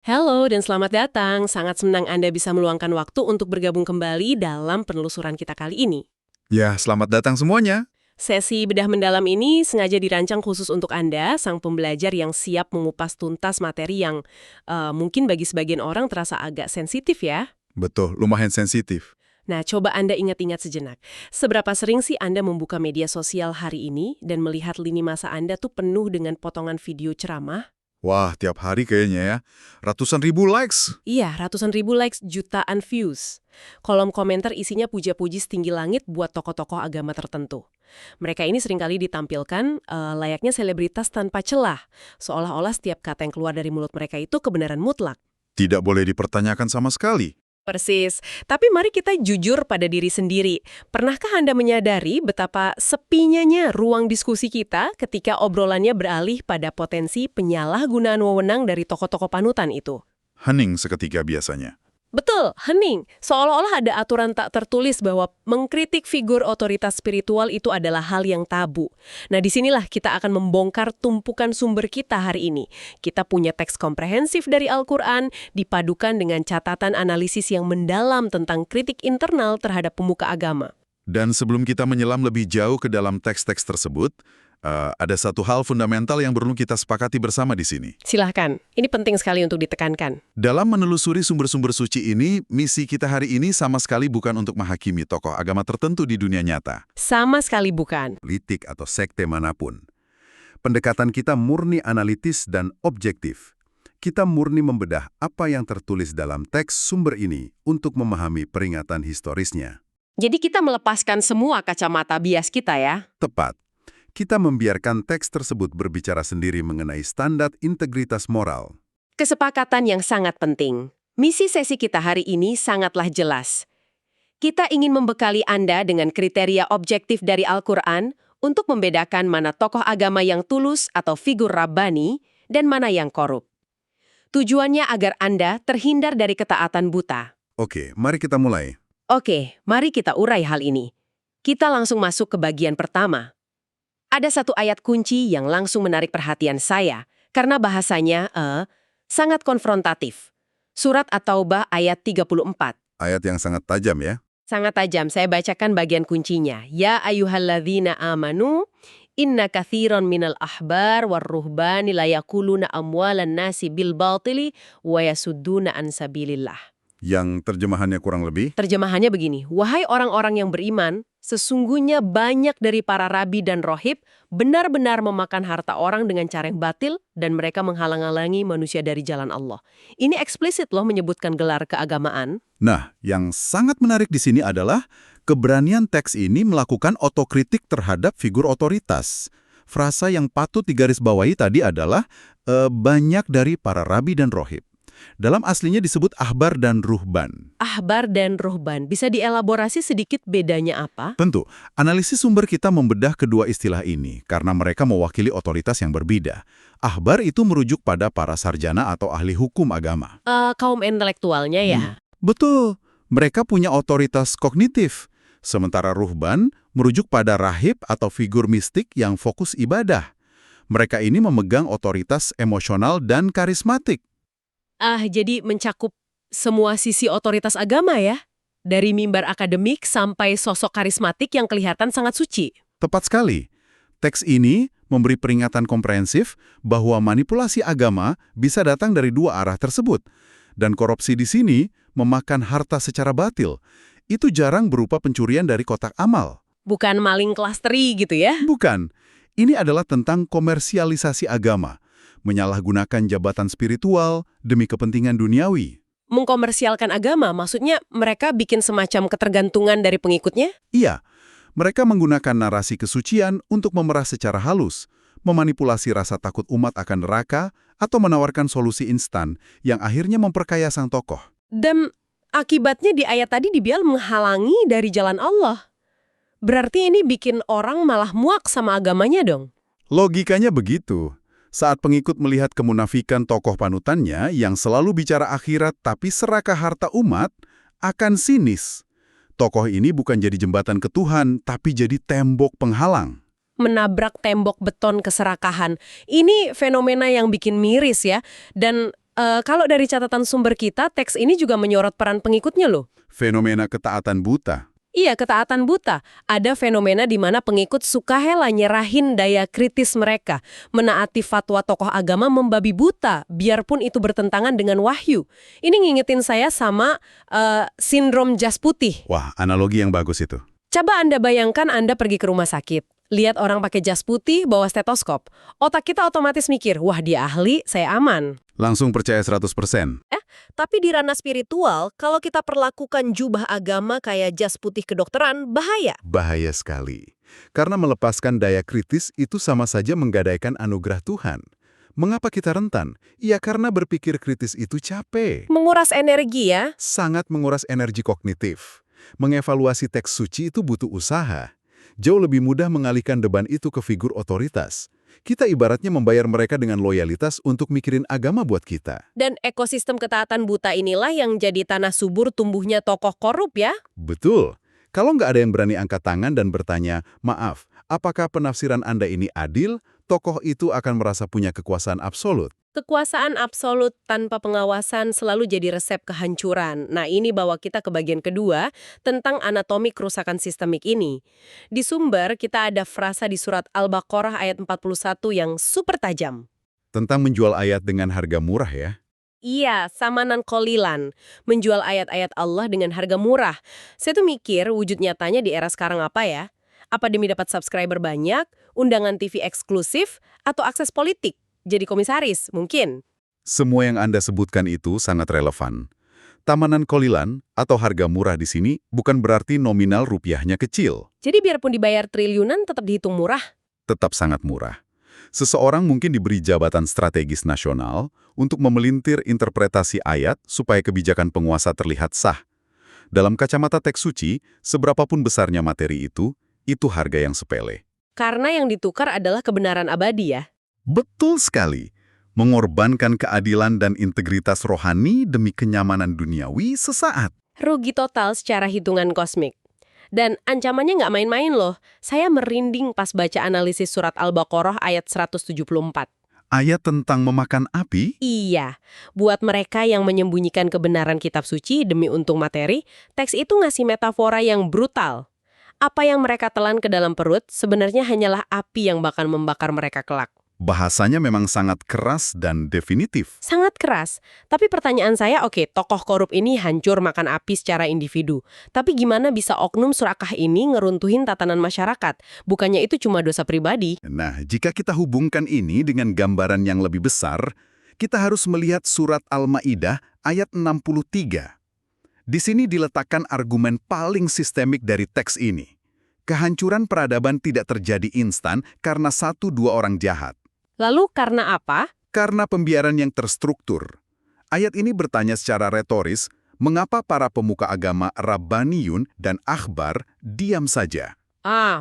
Halo dan selamat datang. Sangat senang Anda bisa meluangkan waktu untuk bergabung kembali dalam penelusuran kita kali ini. Ya, selamat datang semuanya. Sesi bedah mendalam ini sengaja dirancang khusus untuk Anda, sang pembelajar yang siap mengupas tuntas materi yang mungkin bagi sebagian orang terasa agak sensitif ya. Betul, lumayan sensitif. Nah, coba Anda ingat-ingat sejenak. Seberapa sering sih Anda membuka media sosial hari ini dan melihat lini masa Anda tuh penuh dengan potongan video ceramah? Wah, tiap hari kayaknya ya. Ratusan ribu likes. Iya, ratusan ribu likes, jutaan views. Kolom komentar isinya puja-puji setinggi langit buat tokoh-tokoh agama tertentu. Mereka ini seringkali ditampilkan layaknya selebritas tanpa celah, seolah-olah setiap kata yang keluar dari mulut mereka itu kebenaran mutlak. Tidak boleh dipertanyakan sama sekali. Persis. Tapi mari kita jujur pada diri sendiri. Pernahkah Anda menyadari betapa sepinya ruang diskusi kita ketika obrolannya beralih pada potensi penyalahgunaan wewenang dari tokoh-tokoh panutan itu? Hening seketika biasanya. Betul, hening. Seolah-olah ada aturan tak tertulis bahwa mengkritik figur otoritas spiritual itu adalah hal yang tabu. Nah, disinilah kita akan membongkar tumpukan sumber kita hari ini. Kita punya teks komprehensif dari Al-Quran, dipadukan dengan catatan analisis yang mendalam tentang kritik internal terhadap pemuka agama. Dan sebelum kita menyelam lebih jauh ke dalam teks-teks tersebut, ada satu hal fundamental yang perlu kita sepakati bersama di sini. Silahkan, ini penting sekali untuk ditekankan. Dalam menelusuri sumber-sumber suci ini, misi kita hari ini sama sekali bukan untuk menghakimi tokoh agama tertentu di dunia nyata. Sama sekali bukan. Politik atau sekte manapun. Pendekatan kita murni analitis dan objektif. Kita murni membedah apa yang tertulis dalam teks sumber ini untuk memahami peringatan historisnya. Jadi kita melepaskan semua kacamata bias kita ya. Tepat. Kita membiarkan teks tersebut berbicara sendiri mengenai standar integritas moral. Kesepakatan yang sangat penting. Misi sesi kita hari ini sangatlah jelas. Kita ingin membekali Anda dengan kriteria objektif dari Al-Quran untuk membedakan mana tokoh agama yang tulus atau figur rabbani dan mana yang korup. Tujuannya agar Anda terhindar dari ketaatan buta. Oke, mari kita mulai. Oke, mari kita urai hal ini. Kita langsung masuk ke bagian pertama. Ada satu ayat kunci yang langsung menarik perhatian saya karena bahasanya sangat konfrontatif. Surat At-Taubah ayat 34. Ayat yang sangat tajam ya. Sangat tajam, saya bacakan bagian kuncinya. Ya ayyuhalladzina amanu, inna kathiran minal ahbar warruhbani layakuluna amwalan nasi bil batili wa yasudduna an sabilillah. Yang terjemahannya kurang lebih, Terjemahannya begini, wahai orang-orang yang beriman, sesungguhnya banyak dari para rabi dan rohib benar-benar memakan harta orang dengan cara yang batil dan mereka menghalang-halangi manusia dari jalan Allah. Ini eksplisit loh menyebutkan gelar keagamaan. nah, yang sangat menarik di sini adalah keberanian teks ini melakukan otokritik terhadap figur otoritas. Frasa yang patut digarisbawahi tadi adalah banyak dari para rabi dan rohib. Dalam aslinya disebut ahbar dan ruhban. Ahbar dan ruhban, bisa dielaborasi sedikit bedanya apa? Tentu, analisis sumber kita membedah kedua istilah ini karena mereka mewakili otoritas yang berbeda. Ahbar itu merujuk pada para sarjana atau ahli hukum agama. Kaum intelektualnya ya. Betul, mereka punya otoritas kognitif. Sementara ruhban merujuk pada rahib atau figur mistik yang fokus ibadah. Mereka ini memegang otoritas emosional dan karismatik. Jadi mencakup semua sisi otoritas agama ya? Dari mimbar akademik sampai sosok karismatik yang kelihatan sangat suci. Tepat sekali. Teks ini memberi peringatan komprehensif bahwa manipulasi agama bisa datang dari dua arah tersebut. Dan korupsi di sini memakan harta secara batil. Itu jarang berupa pencurian dari kotak amal. Bukan maling kelas teri gitu ya? Bukan. Ini adalah tentang komersialisasi agama. Menyalahgunakan jabatan spiritual demi kepentingan duniawi. Mengkomersialkan agama, maksudnya mereka bikin semacam ketergantungan dari pengikutnya? Iya, mereka menggunakan narasi kesucian untuk memerah secara halus, memanipulasi rasa takut umat akan neraka, atau menawarkan solusi instan yang akhirnya memperkaya sang tokoh. Dan akibatnya di ayat tadi dibilang menghalangi dari jalan Allah. Berarti ini bikin orang malah muak sama agamanya dong? Logikanya begitu. Saat pengikut melihat kemunafikan tokoh panutannya yang selalu bicara akhirat tapi serakah harta umat, akan sinis. Tokoh ini bukan jadi jembatan ke Tuhan, tapi jadi tembok penghalang. Menabrak tembok beton keserakahan. Ini fenomena yang bikin miris ya. Dan Kalau dari catatan sumber kita, teks ini juga menyorot peran pengikutnya loh. Fenomena ketaatan buta. Iya, ketaatan buta. Ada fenomena di mana pengikut sukarela nyerahin daya kritis mereka, menaati fatwa tokoh agama membabi buta, biarpun itu bertentangan dengan wahyu. Ini ngingetin saya sama sindrom jas putih. Wah, analogi yang bagus itu. Coba Anda bayangkan Anda pergi ke rumah sakit, lihat orang pakai jas putih bawa stetoskop. Otak kita otomatis mikir, wah dia ahli, saya aman. Langsung percaya 100%. Tapi di ranah spiritual, kalau kita perlakukan jubah agama kayak jas putih kedokteran, bahaya. Bahaya sekali. Karena melepaskan daya kritis itu sama saja menggadaikan anugerah Tuhan. Mengapa kita rentan? Ya karena berpikir kritis itu capek. Menguras energi ya. Sangat menguras energi kognitif. Mengevaluasi teks suci itu butuh usaha. Jauh lebih mudah mengalihkan beban itu ke figur otoritas. Kita ibaratnya membayar mereka dengan loyalitas untuk mikirin agama buat kita. Dan ekosistem ketaatan buta inilah yang jadi tanah subur tumbuhnya tokoh korup ya? Betul. Kalau nggak ada yang berani angkat tangan dan bertanya, maaf, apakah penafsiran Anda ini adil? Tokoh itu akan merasa punya kekuasaan absolut. Kekuasaan absolut tanpa pengawasan selalu jadi resep kehancuran. Nah, ini bawa kita ke bagian kedua tentang anatomi kerusakan sistemik ini. Di sumber, kita ada frasa di surat Al-Baqarah ayat 41 yang super tajam. Tentang menjual ayat dengan harga murah ya. Iya, samanan kolilan. Menjual ayat-ayat Allah dengan harga murah. Saya tuh mikir wujud nyatanya di era sekarang apa ya? Apa demi dapat subscriber banyak, undangan TV eksklusif, atau akses politik? Jadi komisaris, mungkin. Semua yang Anda sebutkan itu sangat relevan. Tamanan kolilan atau harga murah di sini bukan berarti nominal rupiahnya kecil. Jadi biarpun dibayar triliunan tetap dihitung murah. Tetap sangat murah. Seseorang mungkin diberi jabatan strategis nasional untuk memelintir interpretasi ayat supaya kebijakan penguasa terlihat sah. Dalam kacamata teks suci, seberapapun besarnya materi itu harga yang sepele. Karena yang ditukar adalah kebenaran abadi ya. Betul sekali. Mengorbankan keadilan dan integritas rohani demi kenyamanan duniawi sesaat. Rugi total secara hitungan kosmik. Dan ancamannya nggak main-main loh. Saya merinding pas baca analisis surat Al-Baqarah ayat 174. Ayat tentang memakan api? Iya, buat mereka yang menyembunyikan kebenaran kitab suci demi untung materi, teks itu ngasih metafora yang brutal. Apa yang mereka telan ke dalam perut sebenarnya hanyalah api yang bakal membakar mereka kelak. Bahasanya memang sangat keras dan definitif. Sangat keras. Tapi pertanyaan saya, oke, tokoh korup ini hancur makan api secara individu. Tapi gimana bisa oknum surakah ini ngeruntuhin tatanan masyarakat? Bukannya itu cuma dosa pribadi? Nah, jika kita hubungkan ini dengan gambaran yang lebih besar, kita harus melihat surat Al-Maidah ayat 63. Di sini diletakkan argumen paling sistemik dari teks ini. Kehancuran peradaban tidak terjadi instan karena 1-2 orang jahat. Lalu karena apa? Karena pembiaran yang terstruktur. Ayat ini bertanya secara retoris, mengapa para pemuka agama Rabbaniyun dan Akhbar diam saja?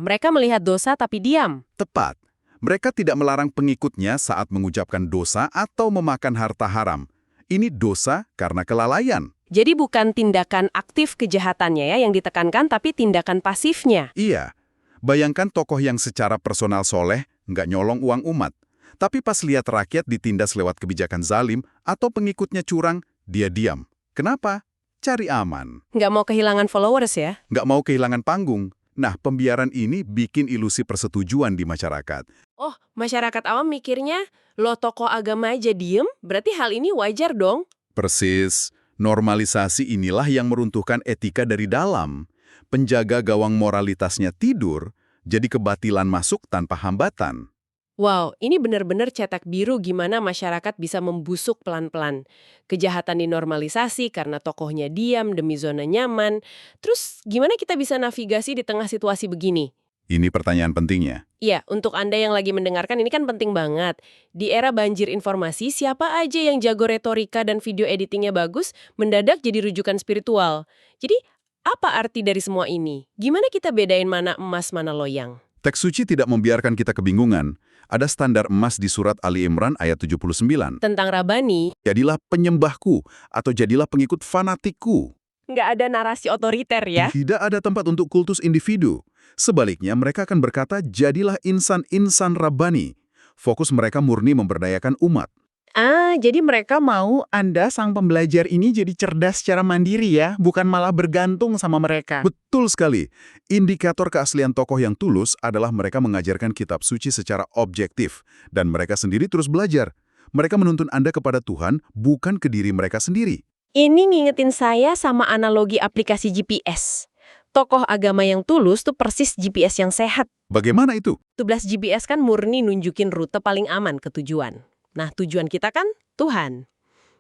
Mereka melihat dosa tapi diam. Tepat. Mereka tidak melarang pengikutnya saat mengucapkan dosa atau memakan harta haram. Ini dosa karena kelalaian. Jadi bukan tindakan aktif kejahatannya ya yang ditekankan, tapi tindakan pasifnya. Iya. Bayangkan tokoh yang secara personal soleh, nggak nyolong uang umat. Tapi pas lihat rakyat ditindas lewat kebijakan zalim atau pengikutnya curang, dia diam. Kenapa? Cari aman. Nggak mau kehilangan followers ya? Nggak mau kehilangan panggung. Nah, pembiaran ini bikin ilusi persetujuan di masyarakat. Oh, masyarakat awam mikirnya, lo tokoh agama aja diem, berarti hal ini wajar dong? Persis. Normalisasi inilah yang meruntuhkan etika dari dalam. Penjaga gawang moralitasnya tidur, jadi kebatilan masuk tanpa hambatan. Wow, ini benar-benar cetak biru gimana masyarakat bisa membusuk pelan-pelan. Kejahatan dinormalisasi karena tokohnya diam demi zona nyaman. Terus gimana kita bisa navigasi di tengah situasi begini? Ini pertanyaan pentingnya. Iya, untuk Anda yang lagi mendengarkan ini kan penting banget. Di era banjir informasi, siapa aja yang jago retorika dan video editingnya bagus, mendadak jadi rujukan spiritual. Jadi, apa arti dari semua ini? Gimana kita bedain mana emas, mana loyang? Teks suci tidak membiarkan kita kebingungan. Ada standar emas di surat Ali Imran ayat 79. Tentang Rabbani, Jadilah penyembahku atau jadilah pengikut fanatikku. nggak ada narasi otoriter ya? Tidak ada tempat untuk kultus individu. Sebaliknya, mereka akan berkata, jadilah insan-insan Rabbani. Fokus mereka murni memberdayakan umat. Jadi mereka mau Anda sang pembelajar ini jadi cerdas secara mandiri ya, bukan malah bergantung sama mereka. Betul sekali. Indikator keaslian tokoh yang tulus adalah mereka mengajarkan kitab suci secara objektif, dan mereka sendiri terus belajar. Mereka menuntun Anda kepada Tuhan, bukan ke diri mereka sendiri. Ini ngingetin saya sama analogi aplikasi GPS. Tokoh agama yang tulus tuh persis GPS yang sehat. Bagaimana itu? 12 GPS kan murni nunjukin rute paling aman ke tujuan. Nah, tujuan kita kan Tuhan.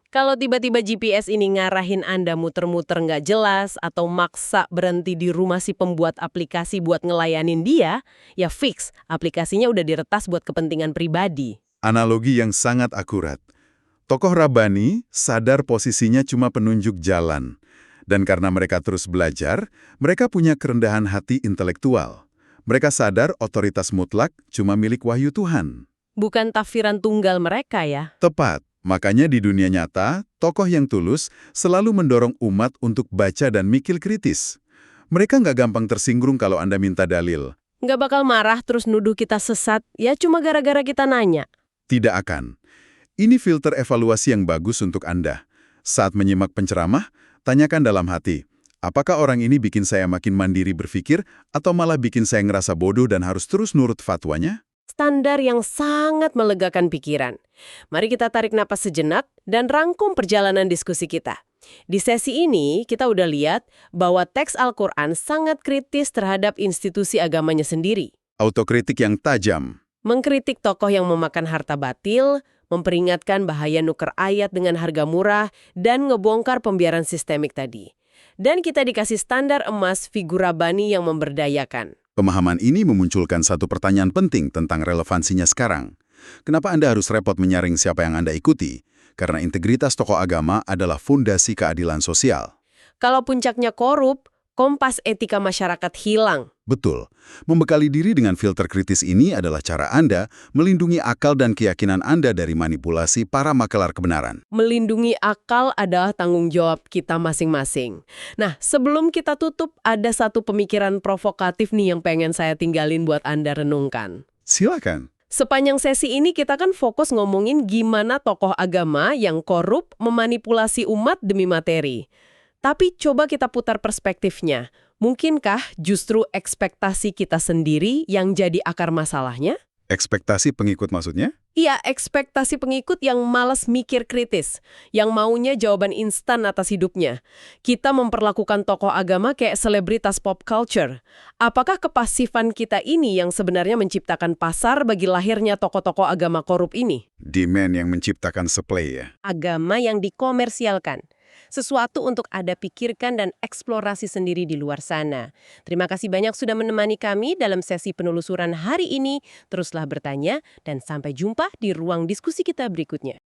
Kalau tiba-tiba GPS ini ngarahin Anda muter-muter nggak jelas atau maksa berhenti di rumah si pembuat aplikasi buat ngelayanin dia, ya fix, aplikasinya udah diretas buat kepentingan pribadi. Analogi yang sangat akurat. Tokoh Rabbani sadar posisinya cuma penunjuk jalan. Dan karena mereka terus belajar, mereka punya kerendahan hati intelektual. Mereka sadar otoritas mutlak cuma milik wahyu Tuhan. Bukan tafsiran tunggal mereka ya. Tepat. Makanya di dunia nyata, tokoh yang tulus selalu mendorong umat untuk baca dan mikir kritis. Mereka nggak gampang tersinggung kalau Anda minta dalil. Nggak bakal marah terus nuduh kita sesat, ya cuma gara-gara kita nanya. Tidak akan. Ini filter evaluasi yang bagus untuk Anda. Saat menyimak penceramah, tanyakan dalam hati, apakah orang ini bikin saya makin mandiri berpikir atau malah bikin saya ngerasa bodoh dan harus terus nurut fatwanya? Standar yang sangat melegakan pikiran. Mari kita tarik napas sejenak dan rangkum perjalanan diskusi kita. Di sesi ini, kita udah lihat bahwa teks Al-Quran sangat kritis terhadap institusi agamanya sendiri. Autokritik yang tajam. Mengkritik tokoh yang memakan harta batil, memperingatkan bahaya nuker ayat dengan harga murah, dan ngebongkar pembiaran sistemik tadi. Dan kita dikasih standar emas figur Rabbani yang memberdayakan. Pemahaman ini memunculkan satu pertanyaan penting tentang relevansinya sekarang. Kenapa Anda harus repot menyaring siapa yang Anda ikuti? Karena integritas tokoh agama adalah fondasi keadilan sosial. Kalau puncaknya korup, kompas etika masyarakat hilang. Betul. Membekali diri dengan filter kritis ini adalah cara Anda melindungi akal dan keyakinan Anda dari manipulasi para makelar kebenaran. Melindungi akal adalah tanggung jawab kita masing-masing. Nah, sebelum kita tutup, ada satu pemikiran provokatif nih yang pengen saya tinggalin buat Anda renungkan. Silakan. Sepanjang sesi ini kita kan fokus ngomongin gimana tokoh agama yang korup memanipulasi umat demi materi. Tapi coba kita putar perspektifnya. Mungkinkah justru ekspektasi kita sendiri yang jadi akar masalahnya? Ekspektasi pengikut maksudnya? Iya, ekspektasi pengikut yang malas mikir kritis, yang maunya jawaban instan atas hidupnya. Kita memperlakukan tokoh agama kayak selebritas pop culture. Apakah kepasifan kita ini yang sebenarnya menciptakan pasar bagi lahirnya tokoh-tokoh agama korup ini? Demand yang menciptakan supply ya. Agama yang dikomersialkan. Sesuatu untuk Anda pikirkan dan eksplorasi sendiri di luar sana. Terima kasih banyak sudah menemani kami dalam sesi penelusuran hari ini. Teruslah bertanya dan sampai jumpa di ruang diskusi kita berikutnya.